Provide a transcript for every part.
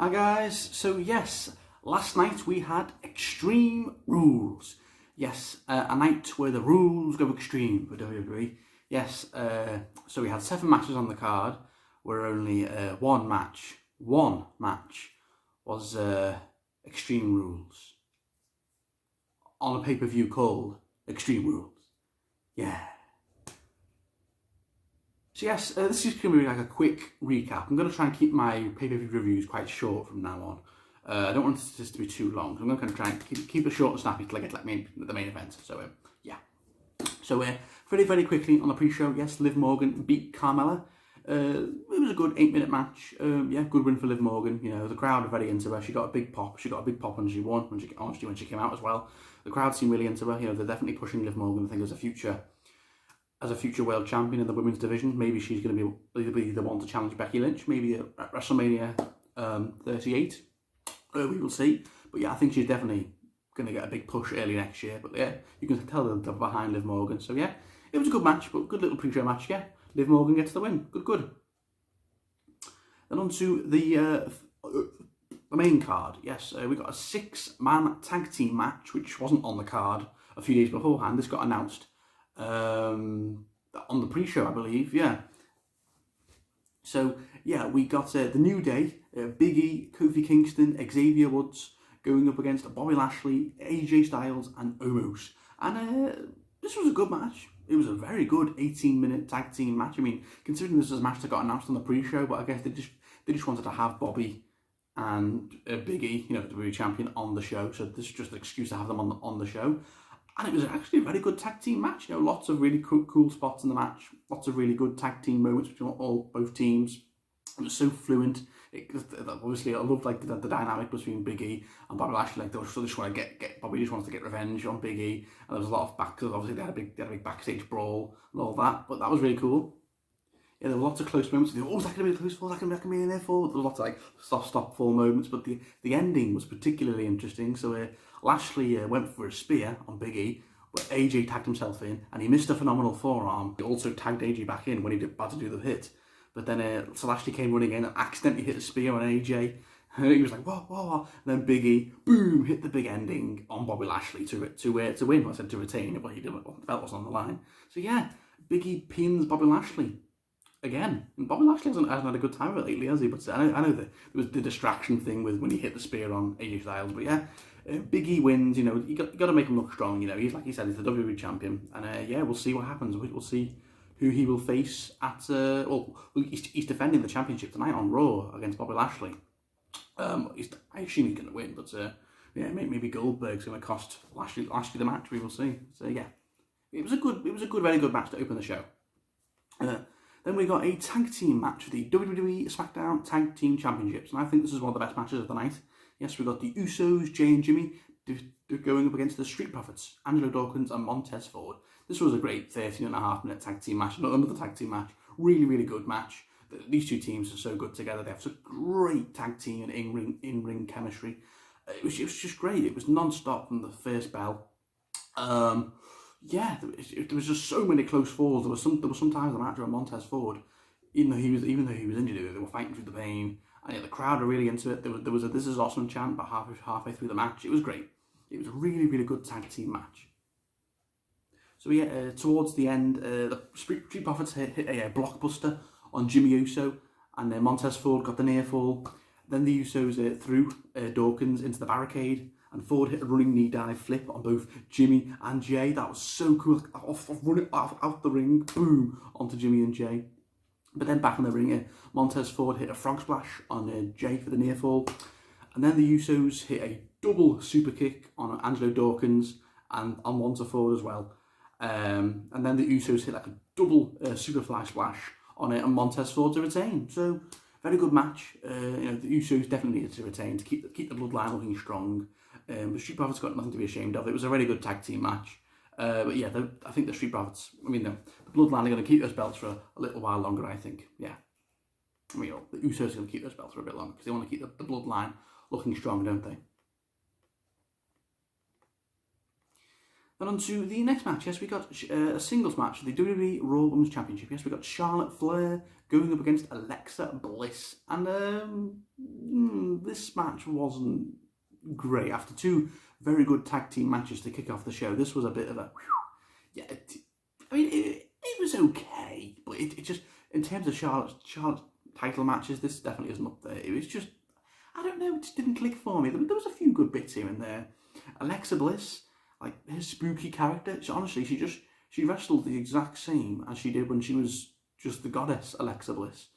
Hi guys, so yes, last night we had Extreme Rules. Yes, a night where the rules go extreme for WWE. Yes, so we had 7 matches on the card, where only one match was Extreme Rules. On a pay-per-view called Extreme Rules. Yeah. So yes, this is going to be like a quick recap. I'm going to try and keep my pay-per-view reviews quite short from now on. I don't want this to be too long. I'm going to try and keep it short and snappy till I get to the main event. So yeah. So very quickly on the pre-show, yes, Liv Morgan beat Carmella. It was a good 8-minute match. Yeah, good win for Liv Morgan. You know, the crowd are very into her. She got a big pop. She got a big pop when she won. When she came out as well. The crowd seemed really into her. You know, they're definitely pushing Liv Morgan, I think, as a future world champion in the women's division. Maybe she's going to be the one to challenge Becky Lynch, maybe at WrestleMania 38. We will see. But yeah, I think she's definitely going to get a big push early next year. But yeah, you can tell they're behind Liv Morgan. So yeah, it was a good match, but good little pre-show match. Yeah, Liv Morgan gets the win. Good. Then on to the main card. Yes, we got a 6-man tag team match, which wasn't on the card a few days beforehand. This got announced on the pre-show, I believe, yeah. So, yeah, we got the New Day, Big E, Kofi Kingston, Xavier Woods, going up against Bobby Lashley, AJ Styles, and Omos. And this was a good match. It was a very good 18-minute tag team match. I mean, considering this was a match that got announced on the pre-show, but I guess they just wanted to have Bobby and Big E, you know, the WWE champion, on the show. So this is just an excuse to have them on the show. And it was actually a very good tag team match. You know, lots of really cool spots in the match. Lots of really good tag team moments between both teams. It was so fluent. Obviously, I loved like the dynamic between Big E and Bobby Lashley. Like they just want to get Bobby just wants to get revenge on Big E, and there was a lot of because obviously they had a big backstage brawl and all that. But that was really cool. Yeah, there were lots of close moments. Is that going to be a close fall? Is that going to be in there for? There was lots of like stop fall moments, but the ending was particularly interesting. So Lashley went for a spear on Big E, but AJ tagged himself in, and he missed a phenomenal forearm. He also tagged AJ back in when he about to do the hit. But then so Lashley came running in and accidentally hit a spear on AJ. And he was like, whoa. And then Big E, boom, hit the big ending on Bobby Lashley to win. I said to retain, but he didn't. The belt was on the line. So yeah, Big E pins Bobby Lashley again. And Bobby Lashley hasn't had a good time of it lately, has he? But I know that there was the distraction thing with when he hit the spear on AJ Styles. But yeah, Big E wins. You know, you got to make him look strong. You know, he's like he said, he's the WWE champion, and yeah, we'll see what happens. We'll see who he will face at. He's defending the championship tonight on Raw against Bobby Lashley. I assume he's going to win, but yeah, maybe Goldberg's going to cost Lashley the match. We will see. So yeah, it was a very good match to open the show. Then we got a tag team match for the WWE Smackdown Tag Team Championships, and I think this is one of the best matches of the night. Yes, we got the Usos, Jay and Jimmy, going up against the Street Profits, Angelo Dawkins and Montez Ford. This was a great 13.5-minute tag team match, another tag team match. Really good match. These two teams are so good together. They have such great tag team and in-ring chemistry. It was just great. It was non-stop from the first bell. Yeah, there was just so many close falls. There was some times in the match where Montez Ford, even though he was injured, they were fighting through the pain, and yeah, the crowd were really into it. There was a "This is awesome" chant, but halfway through the match, it was great. It was a really good tag team match. So yeah, towards the end, the Street Profits hit a blockbuster on Jimmy Uso, and Montez Ford got the near fall. Then the Usos threw Dawkins into the barricade, and Ford hit a running knee dive flip on both Jimmy and Jay. That was so cool. Out the ring, boom, onto Jimmy and Jay. But then back in the ring, Montez Ford hit a frog splash on Jay for the near fall. And then the Usos hit a double super kick on Angelo Dawkins and on Montez Ford as well. And then the Usos hit like a double super fly splash on Montez Ford to retain. So very good match. You know, the Usos definitely needed to retain to keep the bloodline looking strong. The Street Profits got nothing to be ashamed of. It was a very good tag team match. But yeah, I think the Street Profits, the bloodline are going to keep those belts for a little while longer, I think. Yeah. I mean, the Usos are going to keep those belts for a bit longer because they want to keep the bloodline looking strong, don't they? Then on to the next match. Yes, we got a singles match for the WWE Raw Women's Championship. Yes, we got Charlotte Flair going up against Alexa Bliss. And this match wasn't great. After two very good tag team matches to kick off the show, this was a bit of a, yeah, it was okay, but it just, in terms of Charlotte's title matches, this definitely isn't up there. It was just, I don't know, it just didn't click for me. There was a few good bits here and there. Alexa Bliss, like her spooky character, honestly, she wrestled the exact same as she did when she was just the goddess Alexa Bliss.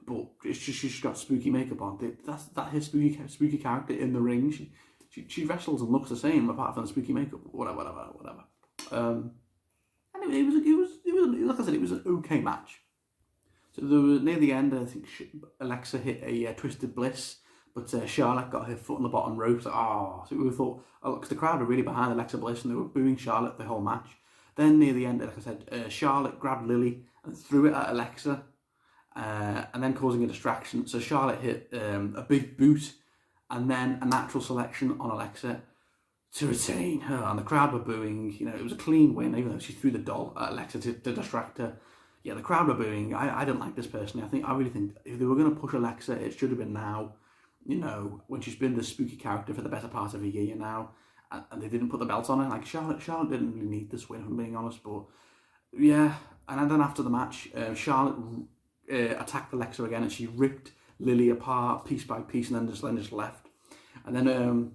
But it's just, she's got spooky makeup on. That's her spooky character in the ring. She wrestles and looks the same apart from the spooky makeup. Whatever. And it was like I said, it was an okay match. So there was, near the end, I think Alexa hit a Twisted Bliss, but Charlotte got her foot on the bottom rope. So we thought, because the crowd were really behind Alexa Bliss and they were booing Charlotte the whole match. Then near the end, like I said, Charlotte grabbed Lily and threw it at Alexa, and then causing a distraction. So Charlotte hit a big boot and then a natural selection on Alexa to retain her. And the crowd were booing. You know, it was a clean win, even though she threw the doll at Alexa to distract her. Yeah, the crowd were booing. I didn't like this personally. I really think if they were going to push Alexa, it should have been now. You know, when she's been the spooky character for the better part of a year now, and they didn't put the belt on her. Like Charlotte didn't really need this win, if I'm being honest. But yeah, and then after the match, Charlotte attacked Alexa again, and she ripped Lily apart piece by piece, and then just left. And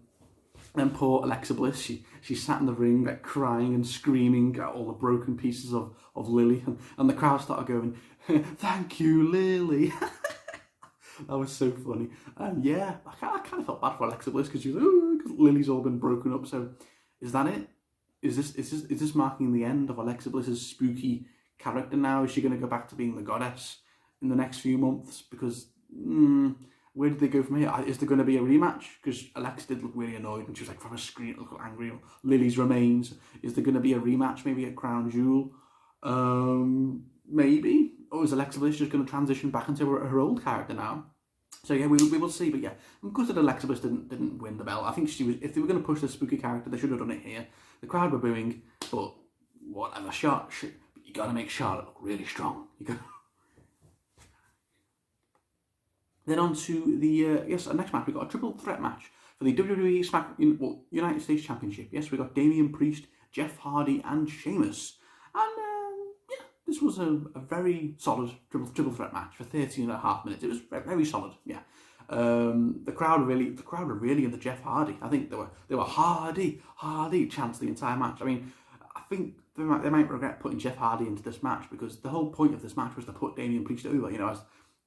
then poor Alexa Bliss, she sat in the ring like crying and screaming at all the broken pieces of Lily, and the crowd started going, "Thank you, Lily." That was so funny. Yeah, I kind of felt bad for Alexa Bliss because she was because Lily's all been broken up. So is that it? Is this marking the end of Alexa Bliss's spooky character now? Is she going to go back to being the goddess in the next few months? Because where did they go from here? Is there going to be a rematch? Because Alexa did look really annoyed and she was like from a screen, look angry. Lily's remains. Is there going to be a rematch? Maybe at Crown Jewel? Maybe. Or is Alexa Bliss just going to transition back into her old character now? So yeah, we will see. But yeah, I'm gutted Alexa Bliss didn't win the belt. I think she was. If they were going to push the spooky character, they should have done it here. The crowd were booing, but whatever. You got to make Charlotte look really strong. Then on to the next match. We got a triple threat match for the WWE United States Championship. Yes, we got Damian Priest, Jeff Hardy, and Sheamus. And this was a very solid triple threat match for 13.5 minutes. It was very solid. Yeah, the crowd were really into Jeff Hardy. I think they were Hardy chants the entire match. I mean, I think they might regret putting Jeff Hardy into this match because the whole point of this match was to put Damian Priest over. You know,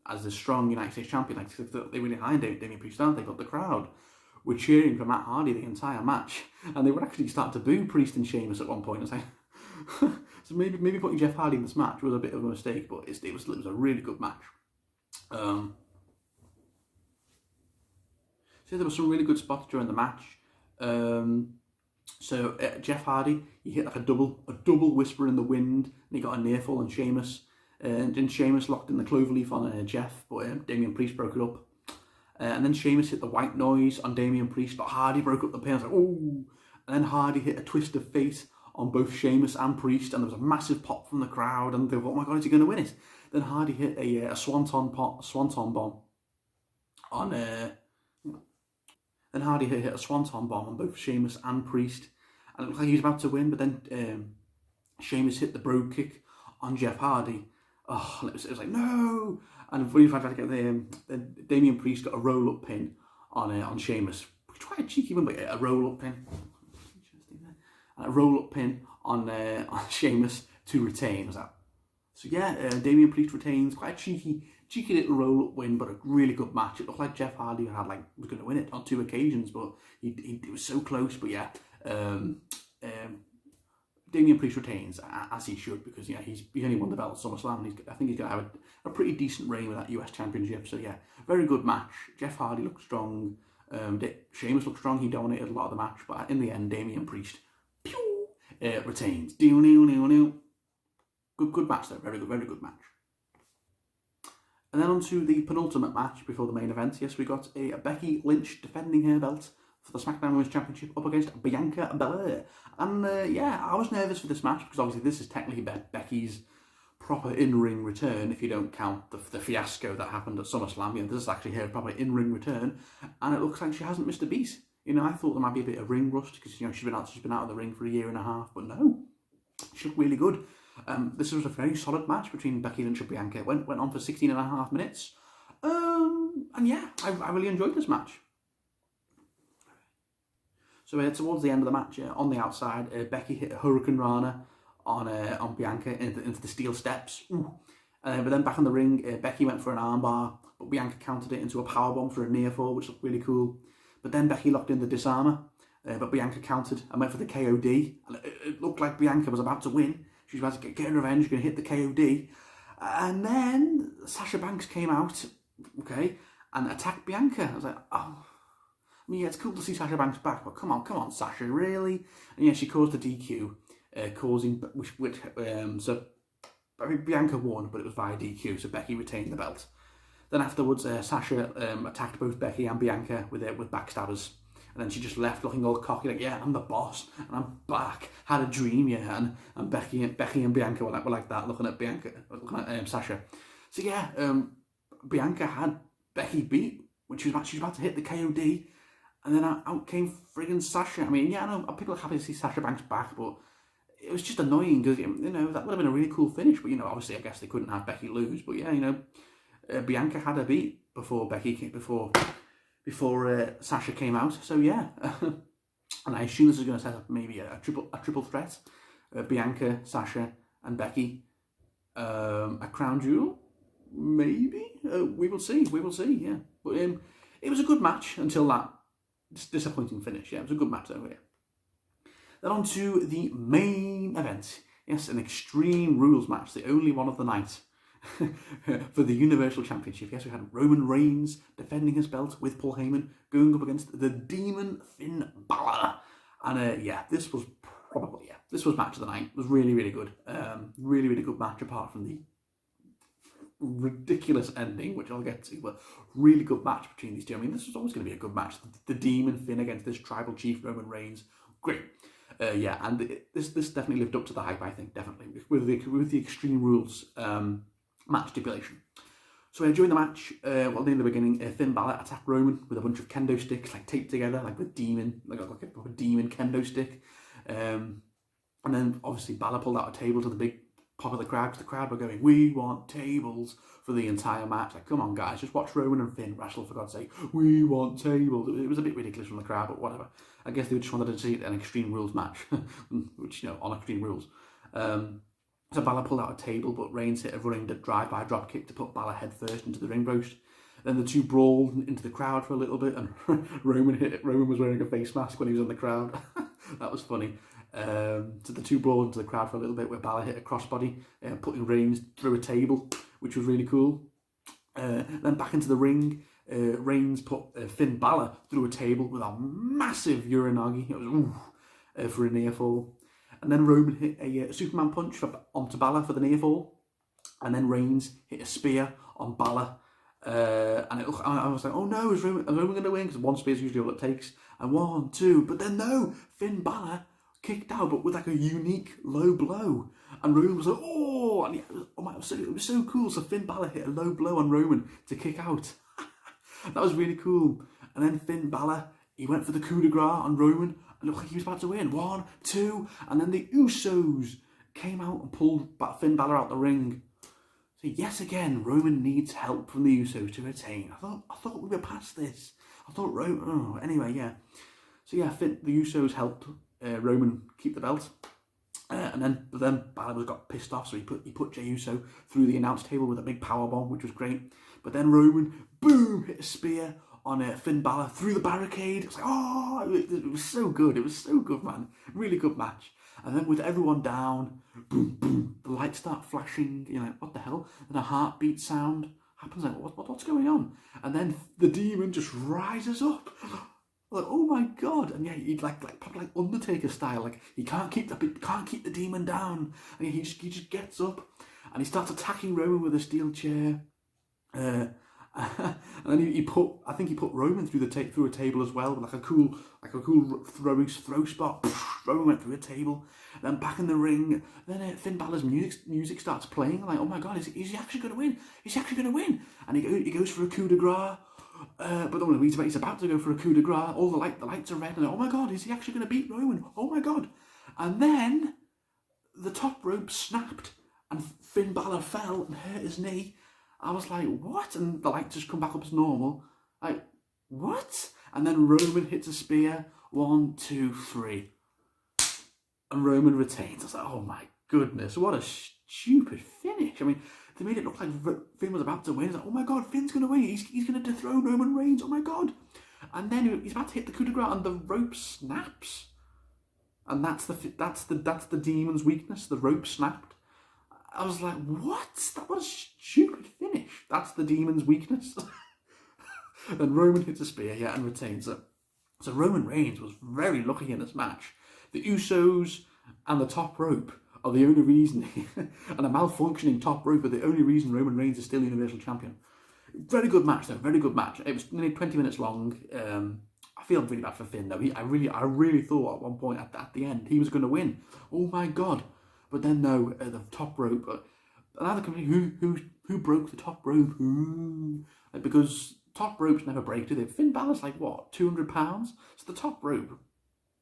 as the strong United States champion. Like they really high Damian Priest, aren't they? But the crowd were cheering for Matt Hardy the entire match, and they would actually start to boo Priest and Sheamus at one point and say. So maybe putting Jeff Hardy in this match was a bit of a mistake, but it was a really good match. So there were some really good spots during the match. So Jeff Hardy, he hit like a double whisper in the wind, and he got a near fall on Sheamus. And then Sheamus locked in the cloverleaf on Jeff, but Damian Priest broke it up. And then Sheamus hit the white noise on Damian Priest, but Hardy broke up the pin. I was like, ooh! And then Hardy hit a twist of fate on both Sheamus and Priest, and there was a massive pop from the crowd, and they thought, oh my god, is he going to win it? Then Hardy hit a swanton bomb on then Hardy hit a swanton bomb on both Sheamus and Priest, and it looked like he was about to win, but then Sheamus hit the brogue kick on Jeff Hardy. Oh, it was like, no! And when he tried to get then Damian Priest got a roll-up pin on Sheamus. Quite a cheeky one, but a roll-up pin. And a roll-up pin on Sheamus to retain. Was that? So yeah, Damian Priest retains. Quite a cheeky little roll-up win, but a really good match. It looked like Jeff Hardy was going to win it on 2 occasions, but he was so close. But yeah, Damian Priest retains, as he should, because yeah, he's only won the belt at SummerSlam. I think he's going to have a pretty decent reign with that US Championship. So yeah, very good match. Jeff Hardy looked strong. Sheamus looked strong. He dominated a lot of the match, but in the end, Damian Priest retains. Good match though. Very good match. And then on to the penultimate match before the main event. Yes, we got a Becky Lynch defending her belt for the Smackdown Women's Championship up against Bianca Belaire. And yeah, I was nervous for this match because obviously this is technically Becky's proper in-ring return if you don't count the fiasco that happened at SummerSlam. You know, this is actually her proper in-ring return, and it looks like she hasn't missed a beat. You know, I thought there might be a bit of ring rust because, you know, she's been out of the ring for a year and a half, but no, she looked really good. This was a very solid match between Becky Lynch and Bianca. It went on for 16 and a half minutes, and yeah, I really enjoyed this match. So towards the end of the match, on the outside, Becky hit a Hurricane Rana on Bianca into the steel steps. But then back in the ring, Becky went for an armbar, but Bianca countered it into a powerbomb for a near fall, which looked really cool. But then Becky locked in the disarmer, but Bianca countered and went for the KOD. And it looked like Bianca was about to win. She was about to get revenge, going to hit the KOD. And then Sasha Banks came out, okay, and attacked Bianca. I was like, oh. I mean, yeah, it's cool to see Sasha Banks back, but come on, Sasha, really? And yeah, she caused the DQ, so I mean, Bianca won, but it was via DQ, so Becky retained the belt. Then afterwards, Sasha attacked both Becky and Bianca with backstabbers, and then she just left looking all cocky, like, yeah, I'm the boss, and I'm back. Had a dream, yeah, and Becky and Bianca were like that, looking at Sasha. So yeah, Bianca had Becky beat when she was about to hit the KOD. And then out came friggin' Sasha. I mean, yeah, I know people are happy to see Sasha Banks back, but it was just annoying because, you know, that would have been a really cool finish. But, you know, obviously I guess they couldn't have Becky lose. But yeah, you know, Bianca had her beat before Sasha came out. So yeah, and I assume this is going to set up maybe a triple threat: Bianca, Sasha, and Becky. A crown jewel, maybe. We will see. Yeah, but it was a good match until that disappointing finish. Yeah, it was a good match though. Yeah. Then on to the main event. Yes, an Extreme Rules match, the only one of the night for the Universal Championship. Yes, we had Roman Reigns defending his belt with Paul Heyman going up against the Demon Finn Balor. And yeah, this was match of the night. It was really, really good. Really, really good match apart from the ridiculous ending, which I'll get to, but really good match between these two. I mean, this was always going to be a good match. The Demon Finn against this Tribal Chief Roman Reigns, great. Yeah, and this definitely lived up to the hype. I think definitely with the Extreme Rules match stipulation. So during the match, in the beginning, Finn Balor attacked Roman with a bunch of kendo sticks, like taped together, like with demon, like a demon kendo stick. And then obviously Balor pulled out a table to the big pop of the crowd, because the crowd were going, "We want tables," for the entire match. Like, come on, guys, just watch Roman and Finn wrestle, for God's sake. We want tables. It was a bit ridiculous from the crowd, but whatever. I guess they just wanted to see an Extreme Rules match, which, you know, on Extreme Rules. So Balor pulled out a table, but Reigns hit a running drive-by drop kick to put Balor head first into the ring post. Then the two brawled into the crowd for a little bit, and Roman was wearing a face mask when he was in the crowd. That was funny. So the two brawled into the crowd for a little bit, where Balor hit a crossbody, putting Reigns through a table, which was really cool. Then back into the ring, Reigns put Finn Balor through a table with a massive Uranagi. It was for a near fall. And then Roman hit a Superman punch onto Balor for the near fall. And then Reigns hit a spear on Balor. And I was like, oh no, is Roman going to win? Because one spear is usually all it takes. And 1, 2, but then no, Finn Balor kicked out, but with like a unique low blow. And Roman was like, oh, and it was so cool. So Finn Balor hit a low blow on Roman to kick out. That was really cool. And then Finn Balor, he went for the coup de grace on Roman, and looked like he was about to win. 1, 2, and then the Usos came out and pulled Finn Balor out the ring. So yes, again, Roman needs help from the Usos to retain. I thought we were past this. I thought Roman. Oh, anyway, yeah. So yeah, the Usos helped Roman keep the belt, and then Balor got pissed off, so he put Jey Uso through the announce table with a big powerbomb, which was great. But then Roman, boom, hit a spear on Finn Balor through the barricade. It was like, oh, it was so good. It was so good, man. Really good match. And then with everyone down, boom, boom, the lights start flashing. You're like, what the hell? And a heartbeat sound happens. Like, what's going on? And then the demon just rises up. Like, oh my god! And yeah, he'd like probably like Undertaker style. Like, he can't keep the demon down. And he just gets up and he starts attacking Roman with a steel chair. And then he put, I think he put Roman through through a table as well, with like a cool throw spot. Roman went through a table, and then back in the ring. Then Finn Balor's music starts playing. I'm like, oh my god, is he actually going to win? Is he actually going to win? And he goes for a coup de grace. But no, he's about to go for a coup de grace. All the lights are red, and oh my god, is he actually going to beat Roman? Oh my god! And then the top rope snapped, and Finn Balor fell and hurt his knee. I was like, what? And the lights just come back up as normal. Like, what? And then Roman hits a spear. 1, 2, 3. And Roman retains. I was like, oh my goodness, what a stupid finish. I mean, they made it look like Finn was about to win. It's like, oh my god, Finn's going to win. He's going to dethrone Roman Reigns. Oh my god. And then he's about to hit the coup de grace, and the rope snaps. And that's the demon's weakness. The rope snapped. I was like, what? That was a stupid finish. That's the demon's weakness. Then Roman hits a spear, yeah, and retains it. So Roman Reigns was very lucky in this match. The Usos and the top rope are the only reason, and a malfunctioning top rope are the only reason Roman Reigns is still Universal Champion. Very good match, though. Very good match. It was nearly 20 minutes long. I feel really bad for Finn, though. I really thought at one point at the end he was going to win. Oh my god. But then no, the top rope. Another company who broke the top rope? Because top ropes never break, do they? Finn Balor's like what, 200 pounds? So the top rope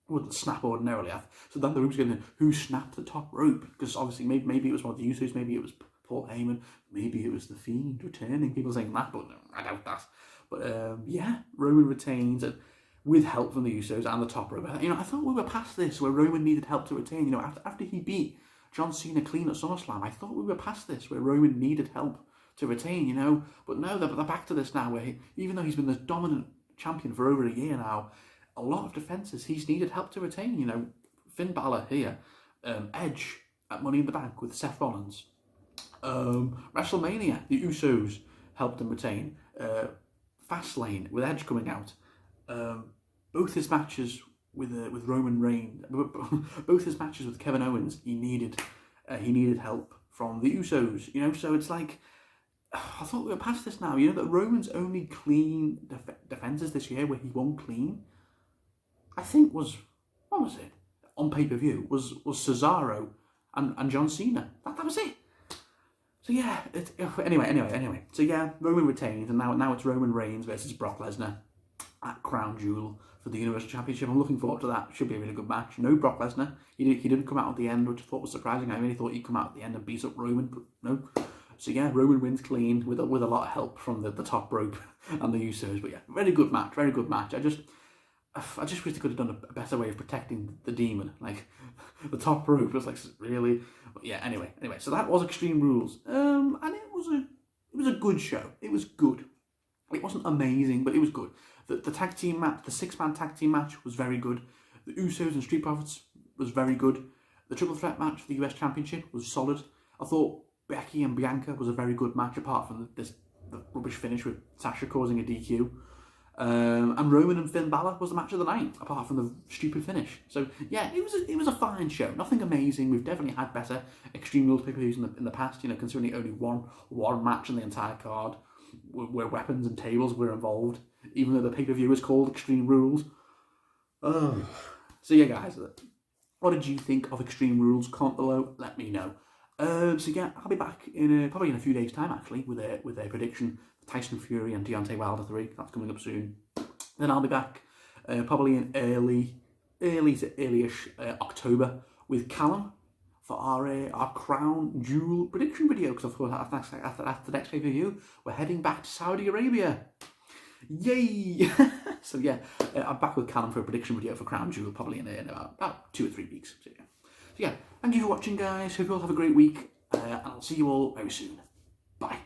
wouldn't snap ordinarily. So then the rope's going to who snapped the top rope? Because obviously maybe it was one of the Usos, maybe it was Paul Heyman, maybe it was the Fiend returning. People saying that, but no, I doubt that. But yeah, Roman retains it with help from the Usos and the top rope. You know, I thought we were past this where Roman needed help to retain. You know, after he beat John Cena clean at SummerSlam, I thought we were past this where Roman needed help to retain, you know. But no, they're back to this now where even though he's been the dominant champion for over a year now, a lot of defences he's needed help to retain, you know. Finn Balor here, Edge at Money in the Bank with Seth Rollins, WrestleMania, the Usos helped him retain, Fastlane with Edge coming out, both his matches with Roman Reigns, both his matches with Kevin Owens, he needed help from the Usos, you know. So it's like, I thought we were past this now, you know, that Roman's only clean defences this year where he won clean, I think was, what was it, on pay-per-view, was Cesaro and John Cena. That was it. So yeah, anyway. So yeah, Roman retains, and now it's Roman Reigns versus Brock Lesnar at Crown Jewel for the Universal Championship. I'm looking forward to that. Should be a really good match. No Brock Lesnar. He didn't come out at the end, which I thought was surprising. I really thought he'd come out at the end and beat up Roman, but no. So yeah, Roman wins clean with a lot of help from the top rope and the Usos. But yeah, very good match. I just wish they could have done a better way of protecting the demon. Like, the top rope was like, really? But yeah, anyway. So that was Extreme Rules. And it was a good show. It was good. It wasn't amazing, but it was good. The tag team match, the 6-man tag team match was very good. The Usos and Street Profits was very good. The triple threat match for the US Championship was solid. I thought Becky and Bianca was a very good match, apart from the rubbish finish with Sasha causing a DQ. And Roman and Finn Balor was the match of the night, apart from the stupid finish. So yeah, it was a fine show. Nothing amazing. We've definitely had better Extreme Rules pay-per-views in the past. You know, considering only one match in the entire card where weapons and tables were involved, even though the pay-per-view is called Extreme Rules. Oh. So yeah, guys, what did you think of Extreme Rules? Comment below. Let me know. So yeah, I'll be back probably in a few days' time actually with a prediction. Tyson Fury and Deontay Wilder 3. That's coming up soon. Then I'll be back probably in early to early-ish October with Callum for our Crown Jewel prediction video. Because of course after the next pay-per-view, we're heading back to Saudi Arabia. Yay! So yeah, I'm back with Callum for a prediction video for Crown Jewel probably in about 2 or 3 weeks. So yeah, thank you for watching, guys. Hope you all have a great week, and I'll see you all very soon. Bye.